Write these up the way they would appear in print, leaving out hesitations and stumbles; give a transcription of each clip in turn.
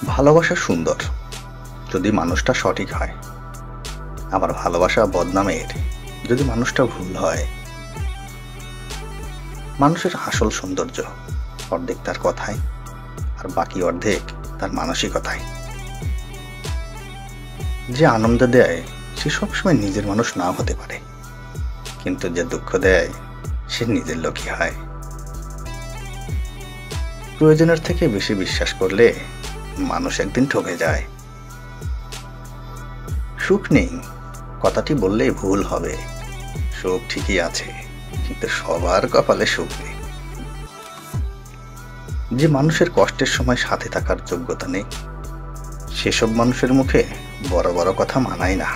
ভালোবাসা সুন্দর যদি মানুষটা সঠিক হয়, আবার ভালোবাসা বদনামের যদি মানুষটা ভুল হয়। মানুষের আসল সৌন্দর্য অর্ধেক তার কথায়, আর বাকি অর্ধেক তার মানসিকতায়। যে আনন্দ দেয় সে সবসময় নিজের মানুষ নাও হতে পারে, কিন্তু যে দুঃখ দেয় সে নিজের লোকই হয়। প্রয়োজনের থেকে বেশি বিশ্বাস করলে মানুষ একদিন ঠকে যায়। সুখ নেই কথাটি বললেই ভুল হবে। সুখ ঠিকই আছে, কিন্তু সবার কপালে সুখ নেই। যে মানুষের কষ্টের সময় সাথে থাকার যোগ্যতা নেই, সেসব মানুষের মুখে বড় বড় কথা মানায় না।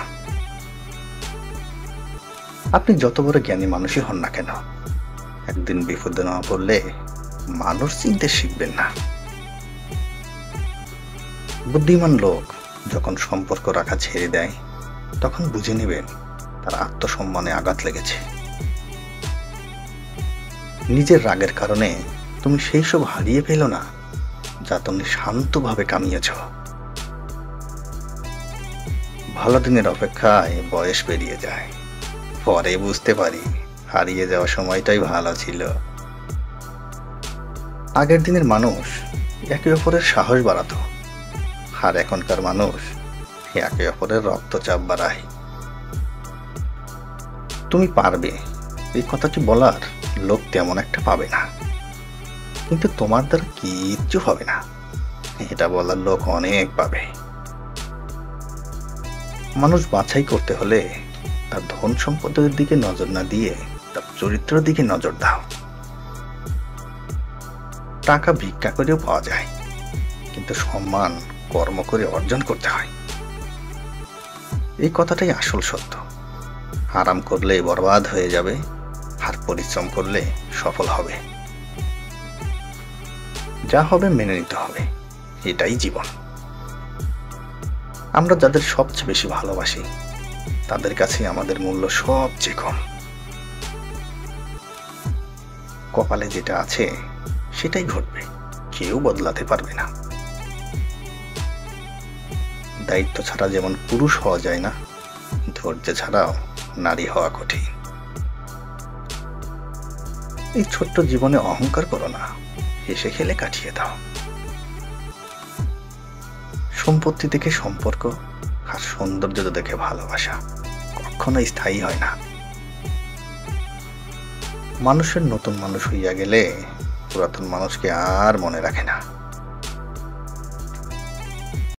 আপনি যত বড় জ্ঞানী মানুষই হন না কেন, একদিন বিপদে না পড়লে মানুষ চিনতে শিখবেন না। বুদ্ধিমান লোক যখন সম্পর্ক রাখা ছেড়ে দেয়, তখন বুঝে নেবেন তার আত্মসম্মানে আঘাত লেগেছে। নিজের রাগের কারণে তুমি সেই সব হারিয়ে ফেলো না যা তুমি শান্তভাবে কামিয়েছ। ভালো দিনের অপেক্ষায় বয়স পেরিয়ে যায়, পরে বুঝতে পারি হারিয়ে যাওয়া সময়টাই ভালো ছিল। আগের দিনের মানুষ একে অপরের সাহস বাড়াতো, আর এখনকার মানুষ একে অপরের রক্তচাপ বাড়ায়। তুমি পারবে এই কথাটি বলার লোক তেমন একটা পাবে না, কিন্তু তোমার দ্বারা কিচ্ছু হবে না এটা বলার লোক অনেক পাবে। মানুষ বাছাই করতে হলে তার ধন সম্পদের দিকে নজর না দিয়ে তার চরিত্রের দিকে নজর দাও। টাকা ভিক্ষা করেও পাওয়া যায়, কিন্তু সম্মান কর্ম করে অর্জন করতে হয়। এই কথাটাই আসল সত্য। আরাম করলে বরবাদ হয়ে যাবে, আর পরিশ্রম করলে সফল হবে। যা হবে মেনে নিতে হবে, এটাই জীবন। আমরা যাদের সবচেয়ে বেশি ভালোবাসি, তাদের কাছে আমাদের মূল্য সবচেয়ে কম। কপালে যেটা আছে সেটাই ঘটবে, কেউ বদলাতে পারবে না। দায়িত্ব ছাড়া যেমন পুরুষ হওয়া যায় না, ধৈর্য ছাড়াও নারী হওয়া কঠিন। এই ছোট্ট জীবনে অহংকার করো না, হেসে খেলে কাটিয়ে দাও। সম্পত্তি দেখে সম্পর্ক, আর সৌন্দর্য দেখে ভালোবাসা কখনো স্থায়ী হয় না। মানুষের নতুন মানুষ হইয়া গেলে পুরাতন মানুষকে আর মনে রাখে না।